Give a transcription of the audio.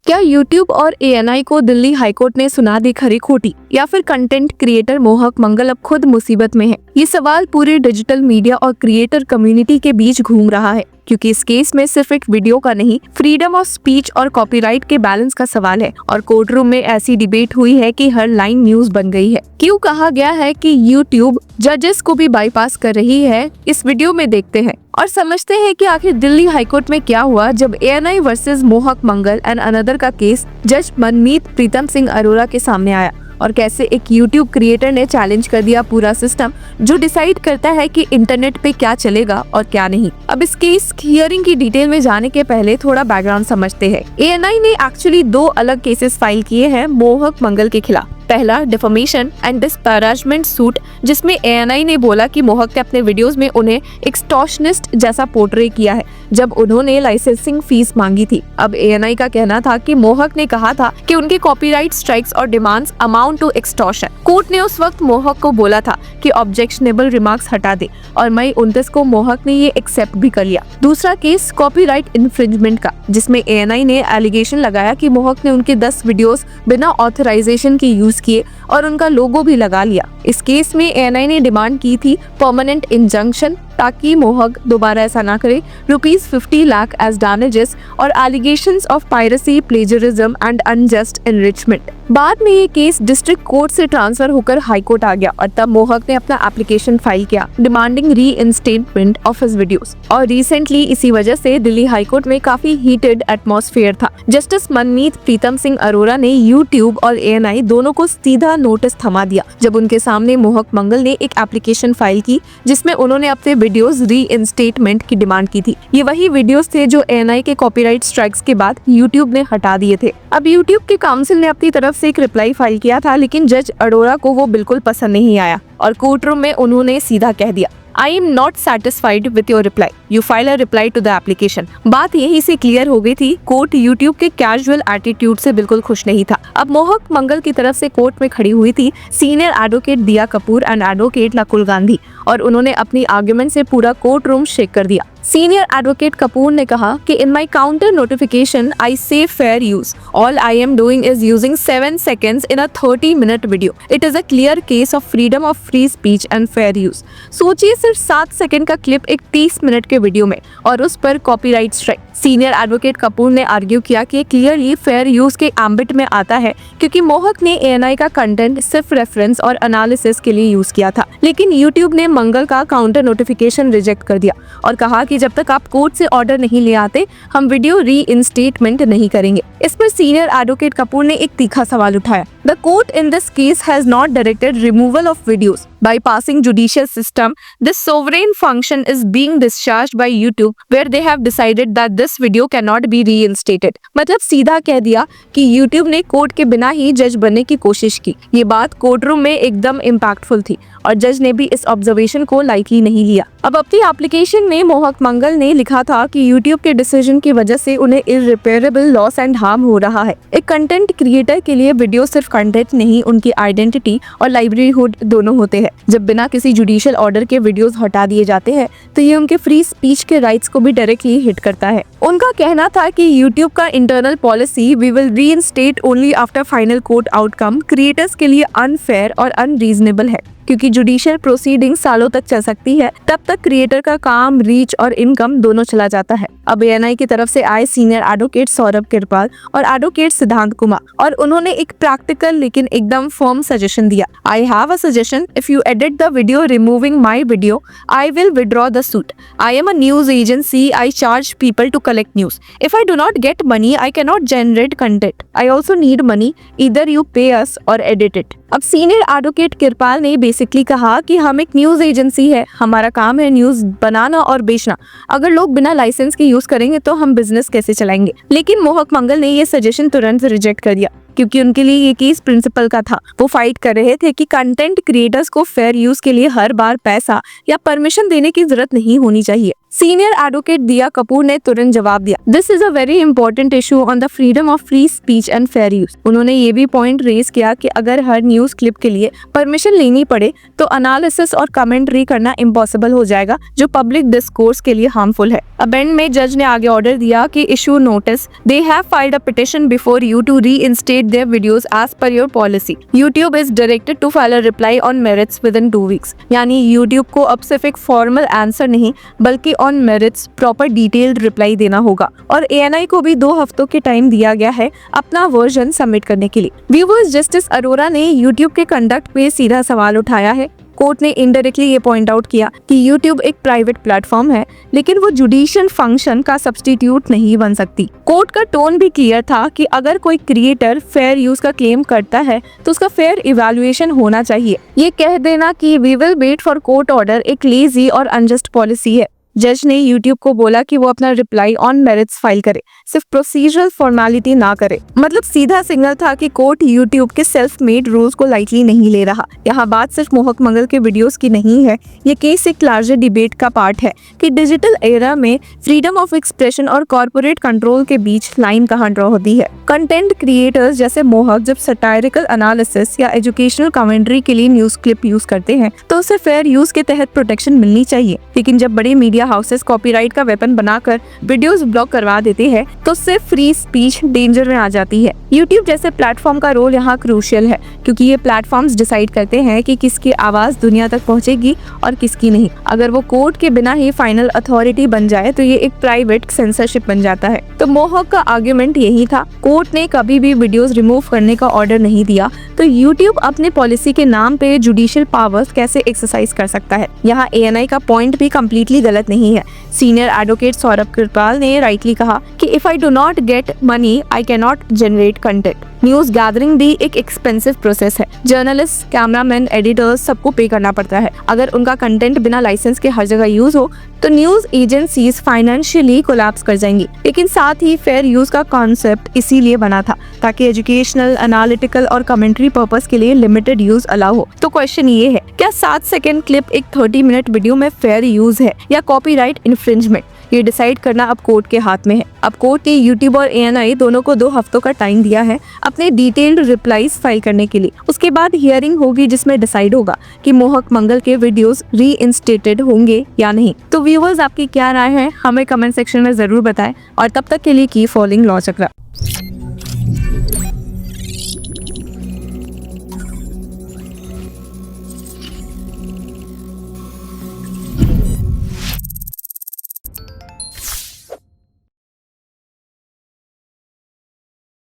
क्या यूट्यूब और एएनआई को दिल्ली हाईकोर्ट ने सुना दी खरी खोटी, या फिर कंटेंट क्रिएटर मोहक मंगल अब खुद मुसीबत में है? ये सवाल पूरे डिजिटल मीडिया और क्रिएटर कम्युनिटी के बीच घूम रहा है, क्योंकि इस केस में सिर्फ एक वीडियो का नहीं, फ्रीडम ऑफ स्पीच और कॉपीराइट के बैलेंस का सवाल है। और कोर्ट रूम में ऐसी डिबेट हुई है कि हर लाइन न्यूज बन गई है। क्यों कहा गया है कि यूट्यूब जजेस को भी बाईपास कर रही है, इस वीडियो में देखते हैं और समझते हैं कि आखिर दिल्ली हाईकोर्ट में क्या हुआ जब एएनआई वर्सेस मोहक मंगल एंड अनदर का केस जज मनमीत प्रीतम सिंह अरोरा के सामने आया, और कैसे एक यूट्यूब क्रिएटर ने चैलेंज कर दिया पूरा सिस्टम जो डिसाइड करता है कि इंटरनेट पे क्या चलेगा और क्या नहीं। अब इस केस हियरिंग की डिटेल में जाने के पहले थोड़ा बैकग्राउंड समझते हैं। एएनआई ने एक्चुअली 2 अलग केसेस फाइल किए हैं मोहक मंगल के खिलाफ। पहला डिफेमेशन एंड डिस्पैराजमेंट सूट, जिसमें एएनआई ने बोला कि मोहक ने अपने वीडियोस में उन्हें एक्सटॉर्शनिस्ट जैसा पोर्ट्रे किया है जब उन्होंने लाइसेंसिंग फीस मांगी थी। अब एएनआई का कहना था कि मोहक ने कहा था कि उनके कॉपीराइट स्ट्राइक्स और demands amount to extortion. Court ने उस वक्त मोहक को बोला था कि ऑब्जेक्शनेबल रिमार्क्स हटा दे, और मई 29 को मोहक ने ये एक्सेप्ट भी कर लिया। दूसरा केस कॉपीराइट इन्फ्रिंजमेंट का, जिसमें एएनआई ने एलिगेशन लगाया कि मोहक ने उनके 10 वीडियोस बिना ऑथराइजेशन के यूज किए और उनका लोगो भी लगा लिया। इस केस में एएनआई ने डिमांड की थी परमानेंट इंजंक्शन, ताकि मोहक दोबारा ऐसा ना करे, ₹50 लाख एज डैमेजेस और allegations of piracy, plagiarism and unjust enrichment. बाद में ये केस डिस्ट्रिक्ट कोर्ट से ट्रांसफर होकर हाई कोर्ट आ गया, और तब मोहक ने अपना एप्लीकेशन फाइल किया डिमांडिंग रीइंस्टेटमेंट ऑफ हिज वीडियोस। और रिसेंटली इसी वजह से दिल्ली हाई कोर्ट में काफी हीटेड एटमॉस्फेयर था। जस्टिस मनमीत प्रीतम सिंह अरोरा ने यूट्यूब और एएनआई दोनों को सीधा नोटिस थमा दिया जब उनके सामने मोहक मंगल ने एक एप्लीकेशन फाइल की जिसमें उन्होंने अपने वीडियोस रीइंस्टेटमेंट की डिमांड की थी। ये वही वीडियोस थे जो एएनआई के कॉपीराइट स्ट्राइक्स के बाद यूट्यूब ने हटा दिए थे। अब यूट्यूब के काउंसिल ने अपनी तरफ से एक रिप्लाई फाइल किया था, लेकिन जज अरोरा को वो बिल्कुल पसंद नहीं आया और कोर्ट रूम में उन्होंने सीधा कह दिया, I am not satisfied with your reply. You file a reply to the application. बात यही से क्लियर हो गई थी। कोर्ट यूट्यूब के कैजुअल एटीट्यूड से बिल्कुल खुश नहीं था। अब मोहक मंगल की तरफ से कोर्ट में खड़ी हुई थी सीनियर एडवोकेट दिया कपूर एंड एडवोकेट नकुल गांधी, और उन्होंने अपनी आर्गुमेंट से पूरा कोर्ट रूम शेक कर दिया। सीनियर एडवोकेट कपूर ने कहा कि इन माई काउंटर नोटिफिकेशन आई से fair use, all I am doing is using 7 seconds in a 30-minute video. It is a clear case of freedom of free speech and fair use. सोचिए सिर्फ 7 second का clip एक 30 minute के video में, और उस पर copyright strike. Senior advocate Kapoor ने आर्ग्यू किया कि क्लियरली फेयर यूज के एम्बिट में आता है, क्योंकि मोहक ने एएनआई का कंटेंट सिर्फ रेफरेंस और एनालिसिस के लिए यूज किया था। लेकिन यूट्यूब ने मंगल का काउंटर नोटिफिकेशन रिजेक्ट कर दिया और कहा कि जब तक आप कोर्ट से ऑर्डर नहीं ले आते, हम वीडियो रीइंस्टेटमेंट नहीं करेंगे। इस पर सीनियर एडवोकेट कपूर ने एक तीखा सवाल उठाया। The court in this case has not directed removal of videos bypassing judicial system. This sovereign function is being discharged by YouTube, where they have decided that this video cannot be reinstated. मतलब सीधा कह दिया कि YouTube ने court के बिना ही जज बनने की कोशिश की। ये बात कोर्ट रूम में एकदम इम्पैक्टफुल थी, और जज ने भी इस ऑब्जर्वेशन को लाइटली नहीं लिया। अब अपनी एप्लीकेशन में मोहक मंगल ने लिखा था कि YouTube के डिसीजन की वजह से उन्हें इररिपेयरेबल लॉस एंड हार्म हो रहा है। एक कंटेंट क्रिएटर के लिए वीडियो सिर्फ कंटेंट नहीं, उनकी आइडेंटिटी और लाइवलीहुड दोनों होते हैं। जब बिना किसी जुडिशियल ऑर्डर के वीडियोस हटा दिए जाते हैं, तो ये उनके फ्री स्पीच के राइट्स को भी डायरेक्टली हिट करता है। उनका कहना था कि YouTube का internal policy we will reinstate only after final court outcome creators के लिए अनफेयर और अनरीजनेबल है, क्योंकि जुडिशियल प्रोसीडिंग सालों तक चल सकती है, तब तक क्रिएटर का काम, रीच और इनकम दोनों चला जाता है। अब एएनआई की तरफ से आए सीनियर एडवोकेट सौरभ किरपाल और एडवोकेट सिद्धांत कुमार, और उन्होंने एक प्रैक्टिकल लेकिन एकदम फर्म सजेशन दिया। I have a suggestion, if you edit the video removing my video, I will withdraw the suit. I am a news agency, I charge people to collect news. If I do not get money, I can not generate content. I also need money, either you pay us or edit it. अब senior advocate Kirpal ने basically कहा कि हम एक news agency है, हमारा काम है न्यूज बनाना और बेचना। अगर लोग बिना लाइसेंस के यूज करेंगे तो हम बिजनेस कैसे चलाएंगे? लेकिन मोहक मंगल ने ये सजेशन तुरंत रिजेक्ट कर दिया। क्योंकि उनके लिए ये केस प्रिंसिपल का था। वो फाइट कर रहे थे कि कंटेंट क्रिएटर्स को फेयर यूज के लिए हर बार पैसा या परमिशन देने की जरूरत नहीं होनी चाहिए। सीनियर एडवोकेट दिया कपूर ने तुरंत जवाब दिया, this is a very important issue on the freedom of free speech and fair use. उन्होंने ये भी पॉइंट रेज किया कि अगर हर न्यूज क्लिप के लिए परमिशन लेनी पड़े तो एनालिसिस और कमेंट्री करना इम्पॉसिबल हो जाएगा, जो पब्लिक डिस्कोर्स के लिए हार्मफुल है। अब एंड में जज ने आगे ऑर्डर दिया कि issue notice, they have filed a petition before you to reinstate their videos as per your policy. YouTube is directed to file a reply on merits within 2 weeks. यानी YouTube को अब सिर्फ एक formal answer नहीं बल्कि on merits proper detailed reply देना होगा। और ANI को भी 2 हफ्तों के टाइम दिया गया है अपना वर्जन सबमिट करने के लिए। व्यूअर्स, जस्टिस अरोरा ने YouTube के कंडक्ट पे सीधा सवाल उठाया है। कोर्ट ने इनडायरेक्टली ये पॉइंट आउट किया कि YouTube एक प्राइवेट प्लेटफॉर्म है, लेकिन वो जुडिशियल फंक्शन का सब्स्टिट्यूट नहीं बन सकती। कोर्ट का टोन भी क्लियर था कि अगर कोई क्रिएटर फेयर यूज का क्लेम करता है तो उसका फेयर इवैल्यूएशन होना चाहिए। ये कह देना कि we will wait for court order एक लेजी और अनजस्ट पॉलिसी है। जज ने YouTube को बोला कि वो अपना रिप्लाई ऑन मेरिट्स फाइल करे, सिर्फ प्रोसीजरल फॉर्मेलिटी ना करे। मतलब सीधा सिग्नल था कि कोर्ट YouTube के सेल्फ मेड रूल्स को लाइटली नहीं ले रहा। यहाँ बात सिर्फ मोहक मंगल के वीडियोस की नहीं है, ये केस एक लार्जर डिबेट का पार्ट है कि डिजिटल एरा में फ्रीडम ऑफ एक्सप्रेशन और कॉर्पोरेट कंट्रोल के बीच लाइन कहाँ ड्रॉ होती है। कंटेंट क्रिएटर्स जैसे मोहक जब सटायरिकल एनालिसिस या एजुकेशनल कमेंट्री के लिए न्यूज क्लिप यूज करते हैं तो उसे फेयर यूज के तहत प्रोटेक्शन मिलनी चाहिए, लेकिन जब बड़े मीडिया हाउसेस कॉपीराइट का वेपन बनाकर वीडियोस ब्लॉक करवा देते हैं तो सिर्फ फ्री स्पीच डेंजर में आ जाती है। YouTube जैसे प्लेटफॉर्म का रोल यहाँ क्रूशियल है, क्योंकि ये प्लेटफॉर्म्स डिसाइड करते हैं कि किसकी आवाज दुनिया तक पहुंचेगी और किसकी नहीं। अगर वो कोर्ट के बिना ही फाइनल अथॉरिटी बन जाए तो ये एक प्राइवेट सेंसरशिप बन जाता है। तो मोहक का आर्ग्यूमेंट यही था, कोर्ट ने कभी भी वीडियोस रिमूव करने का ऑर्डर नहीं दिया, तो YouTube अपने पॉलिसी के नाम पे जुडिशियल पावर्स कैसे एक्सरसाइज कर सकता है। यहाँ ANI का पॉइंट भी कम्प्लीटली गलत नहीं है। सीनियर एडवोकेट सौरभ कृपाल ने राइटली कहा कि if I do not get money I can not generate content. News gathering भी एक एक्सपेंसिव प्रोसेस है। जर्नलिस्ट, कैमरामैन, एडिटर्स सबको पे करना पड़ता है। अगर उनका कंटेंट बिना लाइसेंस के हर जगह यूज हो तो न्यूज एजेंसीज फाइनेंशियली कोलैप्स कर जाएंगी। लेकिन साथ ही फेयर यूज का कॉन्सेप्ट इसीलिए बना था ताकि एजुकेशनल, एनालिटिकल और कमेंट्री पर्पस के लिए लिमिटेड यूज अलाउ हो। तो क्वेश्चन ये है, क्या 7 सेकंड क्लिप एक 30 मिनट वीडियो में फेयर यूज है या कॉपीराइट इन्फ्रिंजमेंट? ये डिसाइड करना अब कोर्ट के हाथ में है। अब कोर्ट ने YouTube और ANI दोनों को 2 हफ्तों का टाइम दिया है अपने डिटेल्ड रिप्लाईज फाइल करने के लिए। उसके बाद हियरिंग होगी जिसमें डिसाइड होगा कि मोहक मंगल के वीडियोस रीइंस्टेटेड होंगे या नहीं। तो व्यूअर्स, आपकी क्या राय है हमें कमेंट सेक्शन में जरूर बताएं और तब तक के लिए कीप फॉलोइंग लॉ चक्रा।